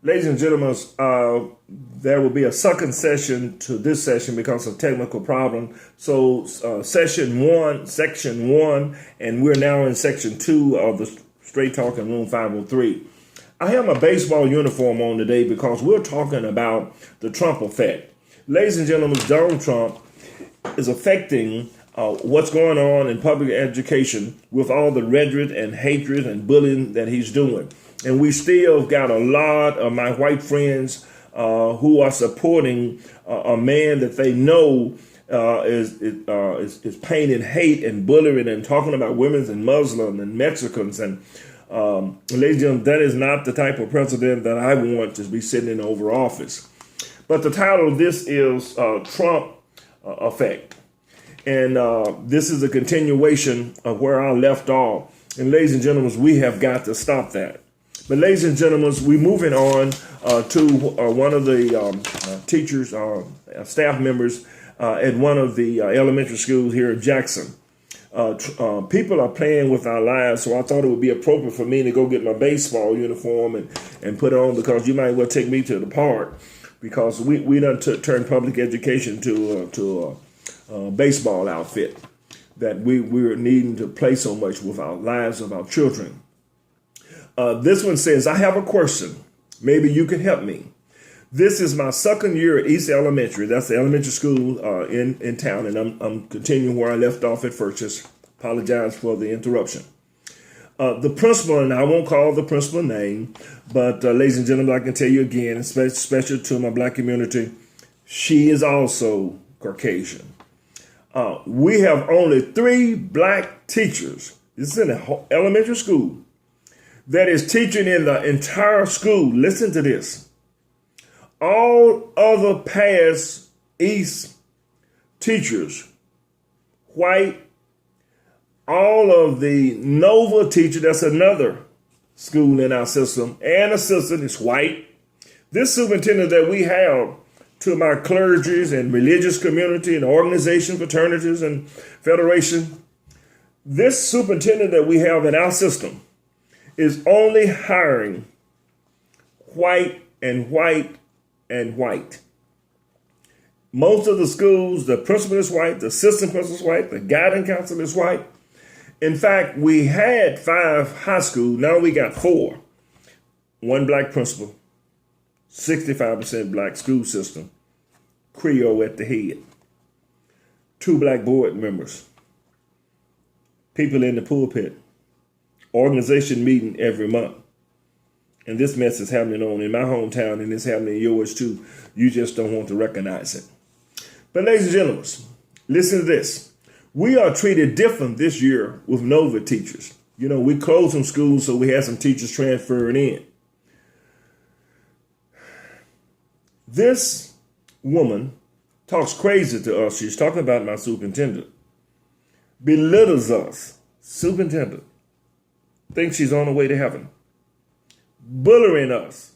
Ladies and gentlemen, there will be a second session to this session because of technical problem. So section one, and we're now in section two of the Straight Talking Room 503. I have my baseball uniform on today because we're talking about the Trump effect. Ladies and gentlemen, Donald Trump is affecting what's going on in public education with all the rhetoric and hatred and bullying that he's doing. And we still got a lot of my white friends who are supporting a man that they know is painting hate and bullying and talking about women and Muslims and Mexicans. And ladies and gentlemen, that is not the type of president that I want to be sitting in over office. But the title of this is Trump Effect. And this is a continuation of where I left off. And ladies and gentlemen, we have got to stop that. But ladies and gentlemen, we're moving on to one of the teachers, staff members at one of the elementary schools here in Jackson. People are playing with our lives, so I thought it would be appropriate for me to go get my baseball uniform and put it on, because you might well take me to the park, because we done turned public education to a baseball outfit that we're needing to play so much with our lives of our children. This one says, I have a question. Maybe you can help me. This is my second year at East Elementary. That's the elementary school in town. And I'm continuing where I left off at first. Just apologize for the interruption. The principal, and I won't call the principal name, but ladies and gentlemen, I can tell you again, especially to my black community, she is also Caucasian. We have only 3 black teachers. This is in an elementary school that is teaching in the entire school. Listen to this. All other past East teachers, white. All of the Nova teacher, that's another school in our system, and assistant is white. This superintendent that we have to my clergies and religious community and organization, fraternities and federation, this superintendent that we have in our system is only hiring white and white and white. Most of the schools, the principal is white, the assistant principal is white, the guidance counselor is white. In fact, we had 5 high schools, now we got 4. 1 black principal, 65% black school system, Creole at the head. 2 black board members, people in the pulpit, organization meeting every month. And this mess is happening on in my hometown, and it's happening in yours too. You just don't want to recognize it. But ladies and gentlemen, listen to this. We are treated different this year with Nova teachers. You know, we closed some schools, so we had some teachers transferring in. This woman talks crazy to us. She's talking about my superintendent. Belittles us. Superintendent thinks she's on the way to heaven. Bullying us.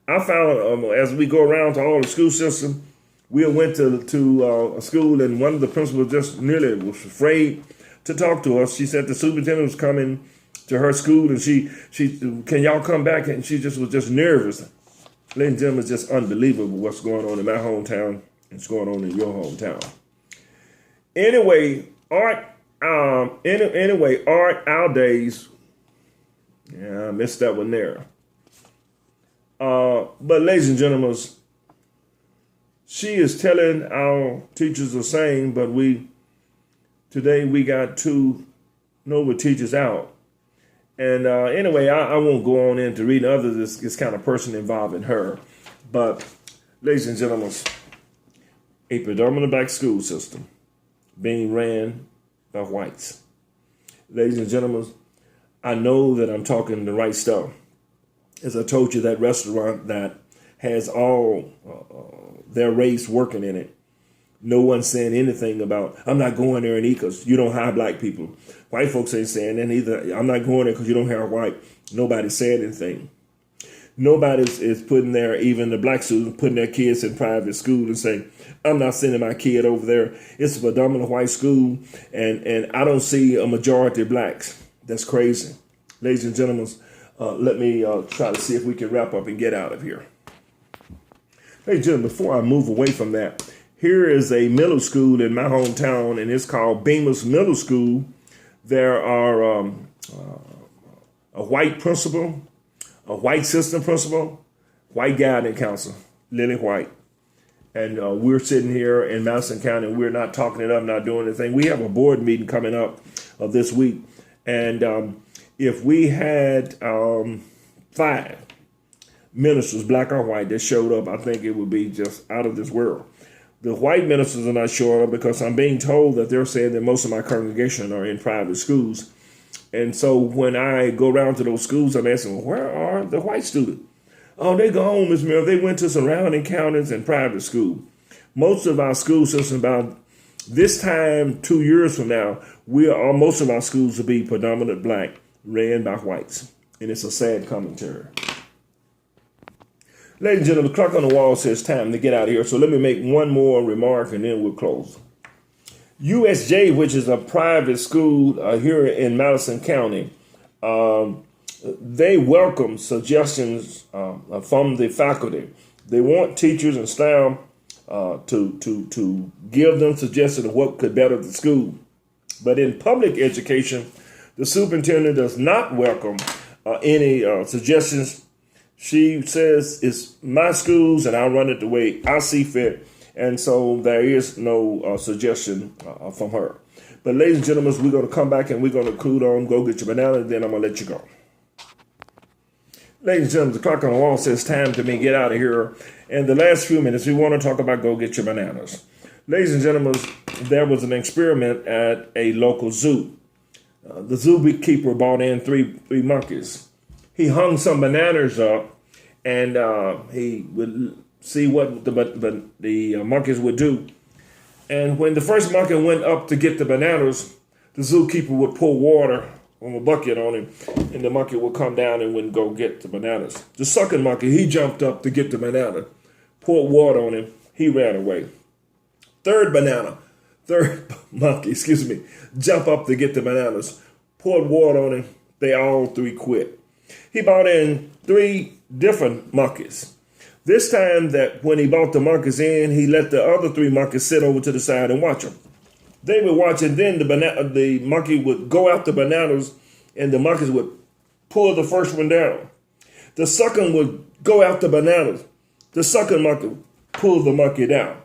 I found as we go around to all the school system, we went to a school, and one of the principals just nearly was afraid to talk to us. She said the superintendent was coming to her school, and she can y'all come back? And she just was just nervous. Ladies and gentlemen, it's just unbelievable what's going on in my hometown and what's going on in your hometown. Anyway, Art, our days. Yeah, I missed that one there. But ladies and gentlemen, she is telling our teachers the same, but today we got 2 Nova teachers out. And anyway, I won't go on into reading other this kind of person involving her. But ladies and gentlemen, a predominantly black school system being ran by whites. Ladies and gentlemen, I know that I'm talking the right stuff. As I told you, that restaurant that has all their race working in it, no one's saying anything about, I'm not going there and eat because you don't hire black people. White folks ain't saying that either. I'm not going there because you don't hire white. Nobody said anything. Nobody is putting there, even the black students, putting their kids in private school and saying, I'm not sending my kid over there. It's a predominant white school, and I don't see a majority of blacks. That's crazy. Ladies and gentlemen, Let me try to see if we can wrap up and get out of here. Hey, gentlemen, before I move away from that, here is a middle school in my hometown, and it's called Bemis Middle School. There are a white principal, a white assistant principal, white guidance counselor, Lily White. And we're sitting here in Madison County, and we're not talking it up, not doing anything. We have a board meeting coming up this week. And if we had 5 ministers, black or white, that showed up, I think it would be just out of this world. The white ministers are not showing up because I'm being told that they're saying that most of my congregation are in private schools. And so when I go around to those schools, I'm asking, well, where are the white students? Oh, they go home, Ms. Miller. They went to surrounding counties and private school. Most of our school systems, about this time 2 years from now, most of our schools will be predominant black, ran by whites. And it's a sad commentary. Ladies and gentlemen, the clock on the wall says time to get out of here. So let me make one more remark and then we'll close. USJ, which is a private school here in Madison County, they welcome suggestions from the faculty. They want teachers and staff to give them suggestions of what could better the school. But in public education, the superintendent does not welcome any suggestions. She says it's my schools and I'll run it the way I see fit. And so there is no suggestion from her. But ladies and gentlemen, we're going to come back and we're going to cool on, go get your banana, and then I'm going to let you go. Ladies and gentlemen, the clock on the wall says time to me get out of here. And the last few minutes, we want to talk about go get your bananas. Ladies and gentlemen, there was an experiment at a local zoo. The zookeeper brought in three monkeys. He hung some bananas up, and he would see what the monkeys would do. And when the first monkey went up to get the bananas, the zookeeper would pour water on a bucket on him, and the monkey would come down and wouldn't go get the bananas. The second monkey, he jumped up to get the banana, poured water on him, he ran away. Third monkey, jump up to get the bananas, poured water on him, they all 3 quit. He brought in 3 different monkeys. This time that when he brought the monkeys in, he let the other 3 monkeys sit over to the side and watch them. They would watch, and then the monkey would go after bananas, and the monkeys would pull the first one down. The second would go after bananas. The second monkey would pull the monkey down.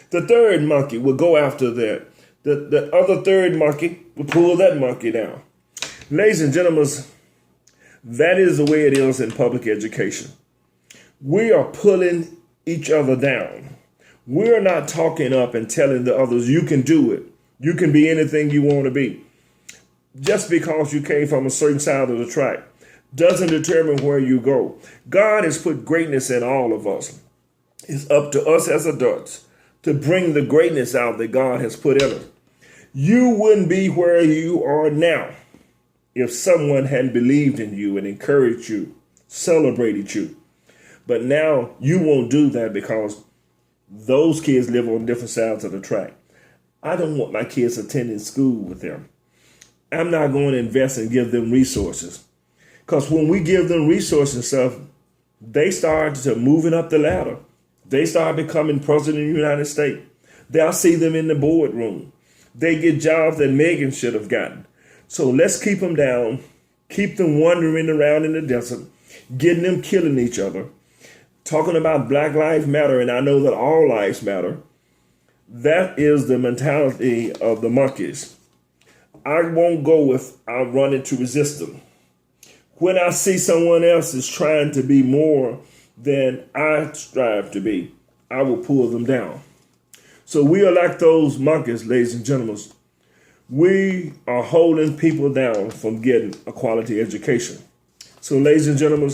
The third monkey would go after that. The other third monkey would pull that monkey down. Ladies and gentlemen, that is the way it is in public education. We are pulling each other down. We're not talking up and telling the others, you can do it. You can be anything you want to be. Just because you came from a certain side of the track doesn't determine where you go. God has put greatness in all of us. It's up to us as adults to bring the greatness out that God has put in us. You wouldn't be where you are now if someone hadn't believed in you and encouraged you, celebrated you. But now you won't do that because those kids live on different sides of the track. I don't want my kids attending school with them. I'm not going to invest and give them resources. Because when we give them resources and stuff, they start to moving up the ladder. They start becoming president of the United States. They'll see them in the boardroom. They get jobs that Megan should have gotten. So let's keep them down, keep them wandering around in the desert, getting them killing each other, talking about Black Lives Matter, and I know that all lives matter. That is the mentality of the monkeys. I won't go with I'm running to resist them. When I see someone else is trying to be more than I strive to be, I will pull them down. So we are like those monkeys, ladies and gentlemen. We are holding people down from getting a quality education. So ladies and gentlemen,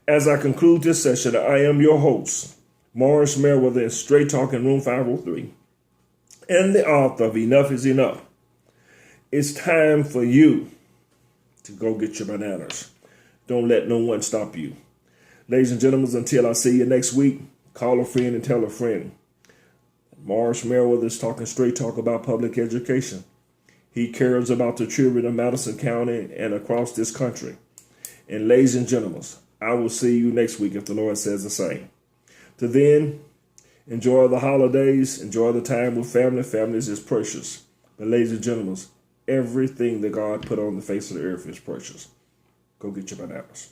as I conclude this session, I am your host, Morris Merriweather in Straight Talking Room 503, and the author of Enough is Enough. It's time for you to go get your bananas. Don't let no one stop you. Ladies and gentlemen, until I see you next week, call a friend and tell a friend. Morris Merriweather is talking straight talk about public education. He cares about the children of Madison County and across this country. And ladies and gentlemen, I will see you next week if the Lord says the same. To then, enjoy the holidays, enjoy the time with family. Families is precious. But ladies and gentlemen, everything that God put on the face of the earth is precious. Go get your bananas.